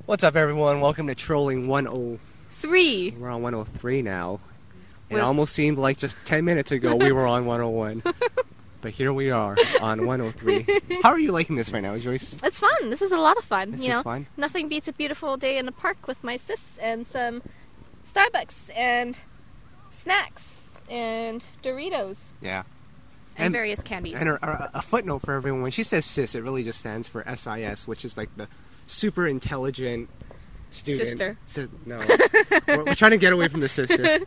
What's up, everyone? Welcome to Trolling 103. 3. We're on 103 now. It With- almost seemed like just 10 minutes ago we were on 101. But here we are on 103. How are you liking this right now, Joyce? It's fun. This is a lot of fun. This you is know, fun? nothing beats a beautiful day in the park with my sis and some Starbucks and snacks and Doritos Yeah. and various candies. And a footnote for everyone, when she says sis, it really just stands for SIS, which is like the super intelligent student. Sister. No. we're trying to get away from the sister.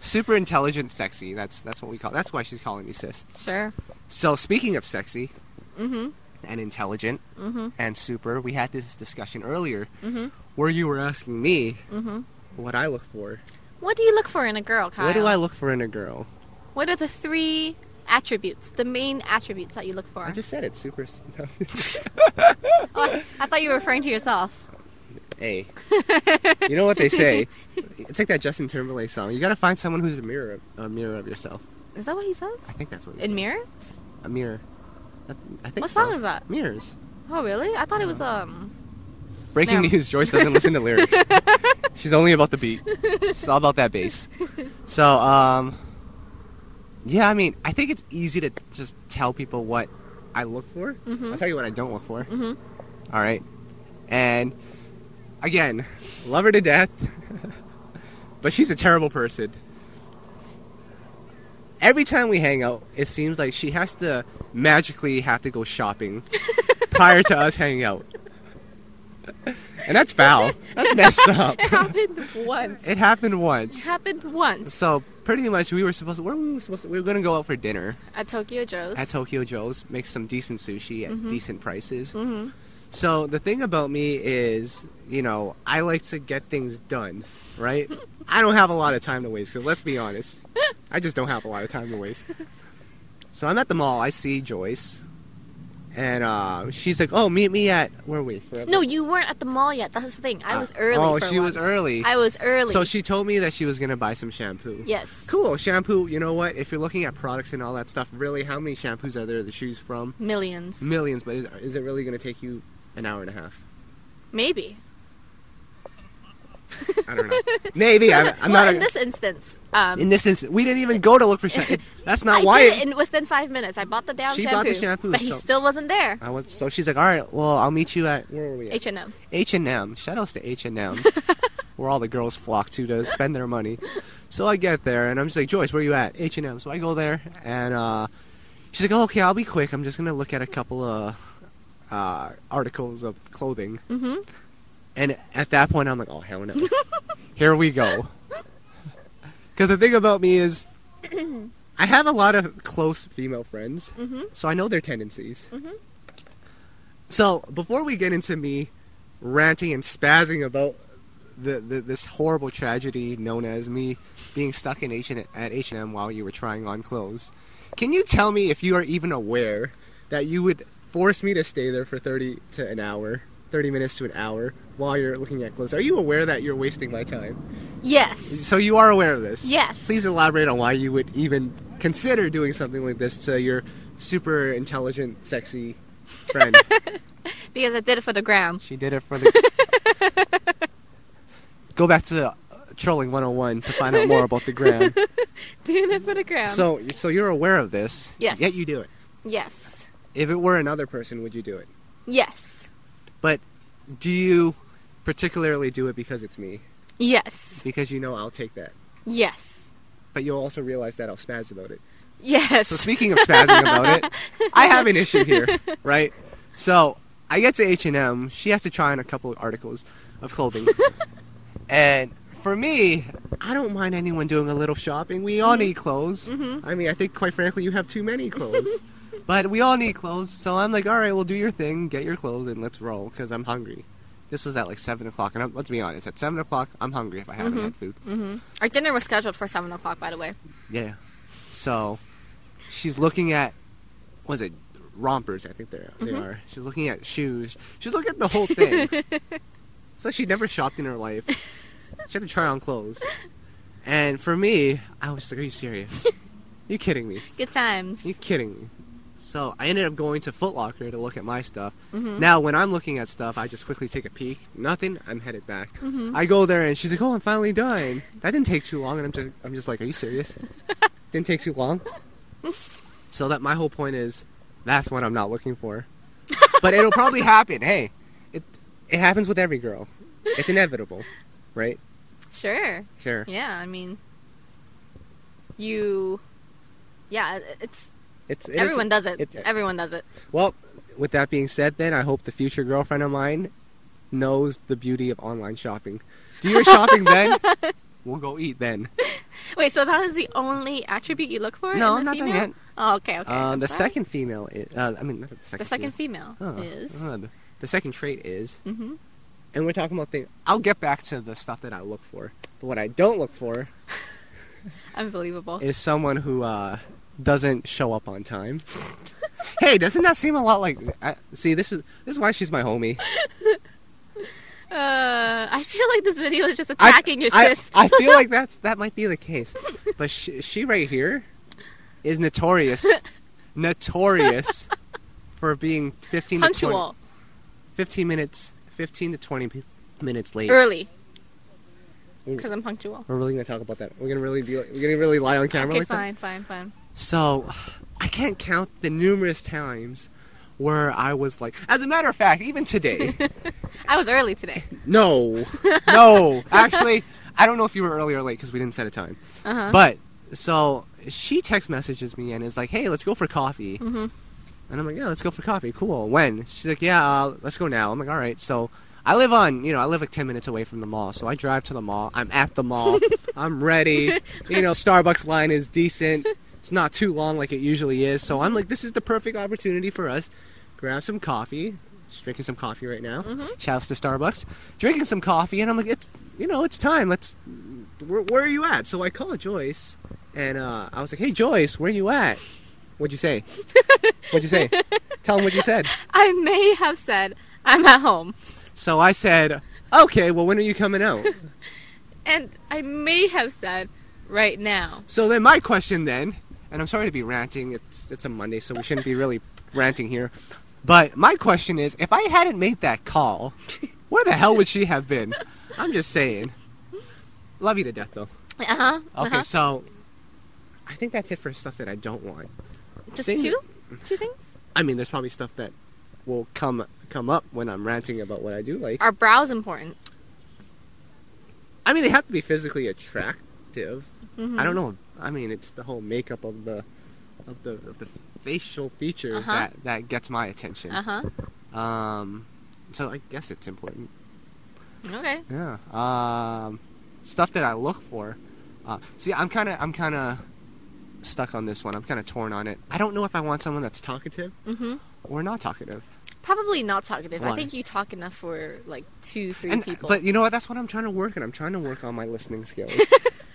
Super intelligent, sexy. That's what we call it. That's why she's calling me sis. Sure. So speaking of sexy Mm-hmm. and intelligent Mm-hmm. and super, we had this discussion earlier Mm-hmm. where you were asking me Mm-hmm. what I look for. What do you look for in a girl, Kyle? What do I look for in a girl? What are the 3 attributes, the main attributes that you look for? I just said it, super. Oh, I thought you were referring to yourself. Hey, you know what they say? It's like that Justin Timberlake song. You gotta find someone who's a mirror of yourself. Is that what he says? I think that's what he In said. mirrors? A mirror. I think What so. song is that? Mirrors. Oh, really? I thought it was Breaking There. news: Joyce doesn't listen to lyrics. She's only about the beat. She's all about that bass. So, yeah, I mean, I think it's easy to just tell people what I look for. Mhm. I'll tell you what I don't look for. Mhm. All right. And again, love her to death, but she's a terrible person. Every time we hang out, it seems like she has to magically have to go shopping prior to us hanging out. And that's foul. That's messed up. It happened once. It happened It once. happened once So pretty much we were going to go out for dinner at Tokyo Joe's. at Tokyo Joe's, make some decent sushi at decent prices. Mm-hmm. So the thing about me is, you know, I like to get things done, right? I don't have a lot of time to waste, because let's be honest, I just don't have a lot of time to waste. So I'm at the mall, I see Joyce, and she's like, oh, meet me at, where are we? Forever? No, you weren't at the mall yet. That's the thing. I was early. Oh, for she was once. early. I was early. So she told me that she was going to buy some shampoo. Yes. Cool, shampoo, you know what? If you're looking at products and all that stuff, really, how many shampoos are there to choose from? Millions. Millions, but is it really going to take you an hour and a half? Maybe. I don't know. Maybe. I'm well, not. in this instance, In this instance, we didn't even go to look for shampoo. That's not I why. did it within 5 minutes. I bought the damn She shampoo. bought the shampoo, but he so- still wasn't there. So she's like, all right, well, I'll meet you at, where were we at? H&M. H&M. Shoutouts to H&M, where all the girls flock to spend their money. So I get there, and I'm just like, Joyce, where are you at? H&M. So I go there, and she's like, oh, okay, I'll be quick. I'm just going to look at a couple of articles of clothing. Mm-hmm. And at that point, I'm like, oh, hell no. Here we go. Because the thing about me is, I have a lot of close female friends, Mm-hmm. so I know their tendencies. Mm-hmm. So before we get into me ranting and spazzing about this horrible tragedy known as me being stuck in at H&M while you were trying on clothes, can you tell me if you are even aware that you would force me to stay there for 30 minutes to an hour while you're looking at clothes? Are you aware that you're wasting my time? Yes. So you are aware of this? Yes. Please elaborate on why you would even consider doing something like this to your super intelligent, sexy friend. Because I did it for the gram. She did it for the... Go back to Trolling 101 to find out more about the gram. Did it for the gram. So you're aware of this, Yes. yet you do it. Yes. If it were another person, would you do it? Yes. But do you particularly do it because it's me? Yes. Because you know I'll take that. Yes. But you'll also realize that I'll spaz about it. Yes. So speaking of spazzing about it, I have an issue here, right? So I get to H&M. She has to try on a couple of articles of clothing. And for me, I don't mind anyone doing a little shopping. We all need clothes. Mhm. I mean, I think, quite frankly, you have too many clothes. But we all need clothes. So I'm like, all right, well, do your thing. Get your clothes and let's roll because I'm hungry. This was at like 7 o'clock. And let's be honest, at 7 o'clock, I'm hungry if I haven't had food. Mm-hmm. Our dinner was scheduled for 7 o'clock, by the way. Yeah. So she's looking at, what is it, rompers, I think they are. She's looking at shoes. She's looking at the whole thing. It's like she'd never shopped in her life. She had to try on clothes. And for me, I was like, are you serious? You kidding me? Good times. You kidding me? So I ended up going to Foot Locker to look at my stuff. Mm-hmm. Now, when I'm looking at stuff, I just quickly take a peek. Nothing. I'm headed back. Mm-hmm. I go there, and she's like, "Oh, I'm finally done." That didn't take too long, and I'm just like, "Are you serious?" Didn't take too long. So that my whole point is, that's what I'm not looking for. But it'll probably happen. Hey, it happens with every girl. It's inevitable, right? Sure. Sure. Yeah, I mean, It everyone does it. it- Everyone does it. Well, with that being said, then I hope the future girlfriend of mine knows the beauty of online shopping. Do your shopping then. We'll go eat then. Wait, so that is the only attribute you look for? No, in a not done female? yet. Oh, okay, okay. I'm The sorry. second female is, not the second. The second female female. is. The second trait is, Mm-hmm. and we're talking about things. I'll get back to the stuff that I look for, but what I don't look for Unbelievable. is someone who doesn't show up on time. Hey, doesn't that seem a lot like? See, this is why she's my homie. I feel like this video is just attacking your sis. I feel like that might be the case, but she right here is notorious for being 15 to 20, Punctual. 15 to 20 minutes late. Early. Because I'm punctual. We're really gonna talk about that. We're gonna really lie on camera. Okay, like that? fine. So, I can't count the numerous times where I was like, as a matter of fact, even today. I was early today. No. Actually, I don't know if you were early or late because we didn't set a time. Uh-huh. But, so, she text messages me and is like, hey, let's go for coffee. Mm-hmm. And I'm like, yeah, let's go for coffee. Cool. When? She's like, yeah, let's go now. I'm like, all right. So, I live like 10 minutes away from the mall. So, I drive to the mall. I'm at the mall. I'm ready. Starbucks line is decent. It's not too long like it usually is. So, I'm like, this is the perfect opportunity for us. Grab some coffee. Just drinking some coffee right now. Mm-hmm. Shouts to Starbucks. Drinking some coffee, and I'm like, it's time. Where are you at? So I call Joyce, and I was like, hey, Joyce, where are you at? What'd you say? Tell him what you said. I may have said, I'm at home. So I said, okay, well, when are you coming out? And I may have said, right now. So then my question then, and I'm sorry to be ranting, it's a Monday, so we shouldn't be really ranting here. But my question is, if I hadn't made that call, where the hell would she have been? I'm just saying. Love you to death, though. Uh-huh. Okay, so I think that's it for stuff that I don't want. Just two? Two things? I mean, there's probably stuff that will come up when I'm ranting about what I do like. Are brows important? I mean, they have to be physically attractive. Mm-hmm. I don't know. I mean, it's the whole makeup of the facial features that gets my attention. Uh-huh. So I guess it's important. Okay. Yeah. Stuff that I look for. See, I'm kind of stuck on this one. I'm kind of torn on it. I don't know if I want someone that's talkative or not talkative. Probably not talkative. Why? I think you talk enough for like 2-3 people. But you know what? That's what I'm trying to work on. I'm trying to work on my listening skills.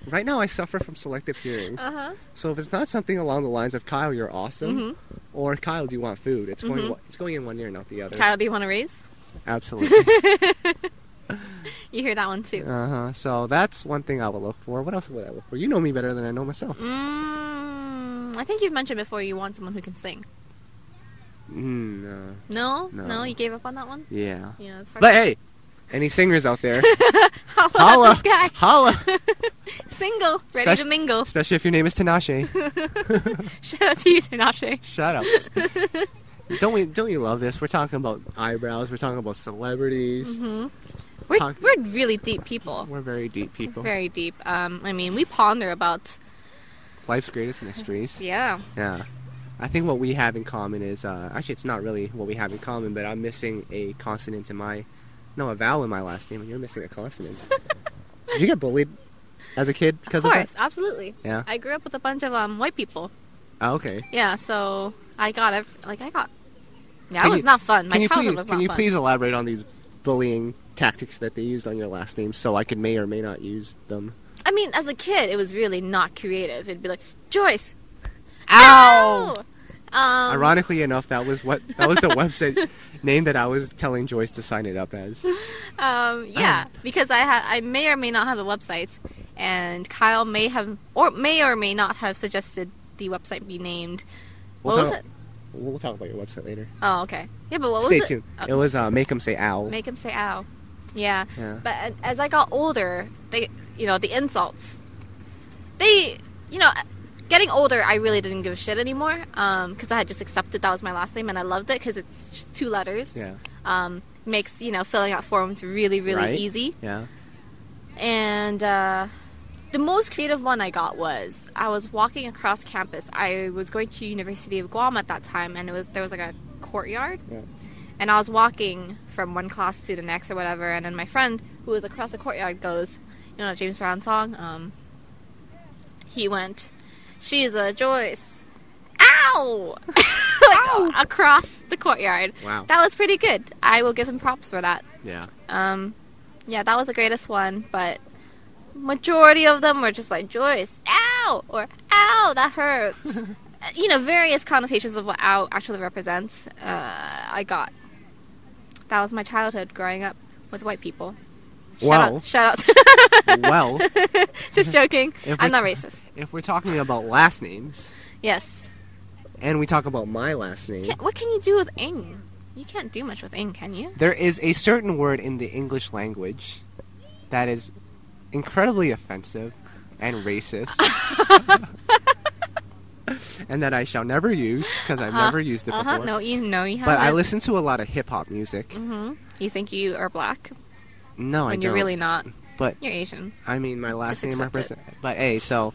Right now, I suffer from selective hearing. Uh-huh. So if it's not something along the lines of Kyle, you're awesome, or Kyle, do you want food? It's going in one ear, not the other. Kyle, do you want to raise? Absolutely. You hear that one too. So that's one thing I would look for. What else would I look for? You know me better than I know myself. I think you've mentioned before you want someone who can sing. No. No? No. No? You gave up on that one? Yeah. Yeah, it's hard. But hey, any singers out there? Holla at this guy. Holla! Single, ready to mingle. Especially if your name is Tinashe. Shout out to you, Tinashe. Shout outs. Don't we love this? We're talking about eyebrows. We're talking about celebrities. We're really deep people. We're very deep people. Very deep. I mean, we ponder about Life's greatest mysteries. Yeah. Yeah. I think what we have in common is, actually it's not really what we have in common, but I'm missing a consonant in a vowel in my last name, and you're missing a consonant. Did you get bullied as a kid because of that? Of course, absolutely. Yeah. I grew up with a bunch of white people. Oh, okay. Yeah, so I got Yeah, Can it was you- not fun. My childhood was not fun. Can you please elaborate on these bullying tactics that they used on your last name so I could may or may not use them? I mean, as a kid, it was really not creative. It'd be like, Joyce! Ow! Ironically Ironically enough, that was the website name that I was telling Joyce to sign it up as. Yeah, because I may or may not have a website, and Kyle may or may not have suggested the website be named. What was it? We'll talk about your website later. Oh, okay. Yeah, but what was Stay it? tuned. Oh. It was Make 'em Say Ow. Make him say ow. Yeah. Yeah. But as I got older, the insults, getting older, I really didn't give a shit anymore, because I had just accepted that was my last name, and I loved it, because it's just 2 letters. Yeah. Makes, filling out forms really, really Right? easy. Yeah. And the most creative one I got was, I was walking across campus. I was going to University of Guam at that time, and there was like a courtyard. Yeah. And I was walking from one class to the next or whatever, and then my friend, who was across the courtyard, goes, that James Brown song? He went, "She's a Joyce. Ow!" Ow! Across the courtyard. Wow. That was pretty good. I will give him props for that. Yeah. Yeah, that was the greatest one, but majority of them were just like, "Joyce, ow!" or "Ow, that hurts." Various connotations of what ow actually represents, I got. That was my childhood growing up with white people. Shout out. Well. Just joking. I'm not t- racist. If we're talking about last names, Yes. and we talk about my last name, What can you do with ing? You can't do much with ing, can you? there is a certain word in the English language that is incredibly offensive and racist. And that I shall never use, because I've never used it before. No, you haven't. But I listen to a lot of hip-hop music. Mm-hmm. You think you are black? No, I When don't. you're really not. But You're Asian. I mean, my last Just name accept represents. But hey, so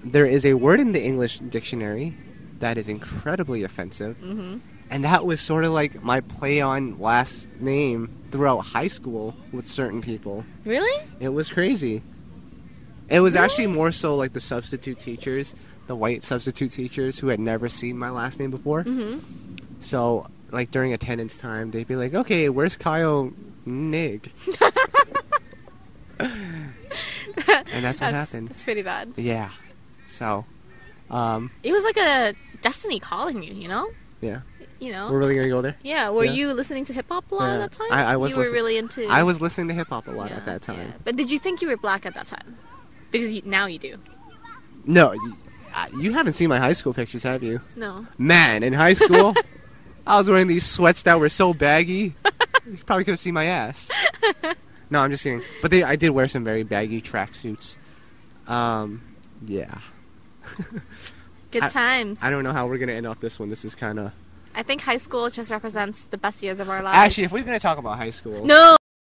there is a word in the English dictionary that is incredibly offensive, Mm-hmm. and that was sort of like my play on last name throughout high school with certain people. Really? It was crazy. It was Really? actually more so like the substitute teachers, the white substitute teachers who had never seen my last name before. Mm-hmm. So, like during attendance time, they'd be like, "Okay, where's Kyle Nig?" And that's what happened. That's pretty bad. Yeah. So, It was like a destiny calling you, yeah. You We're really gonna go there. Yeah, were Yeah. you listening to hip-hop a lot Yeah. at that time? I was You were listen- really into... I was listening to hip hop a lot Yeah, at that time. yeah. But did you think you were black at that time? Because now you do. No, you haven't seen my high school pictures, have you? No. Man, in high school, I was wearing these sweats that were so baggy, you probably could have seen my ass. No, I'm just kidding. But I did wear some very baggy tracksuits. Yeah. Good times. I don't know how we're gonna end off this one. This is kind of. I think high school just represents the best years of our lives. Actually, if we're gonna talk about high school. No!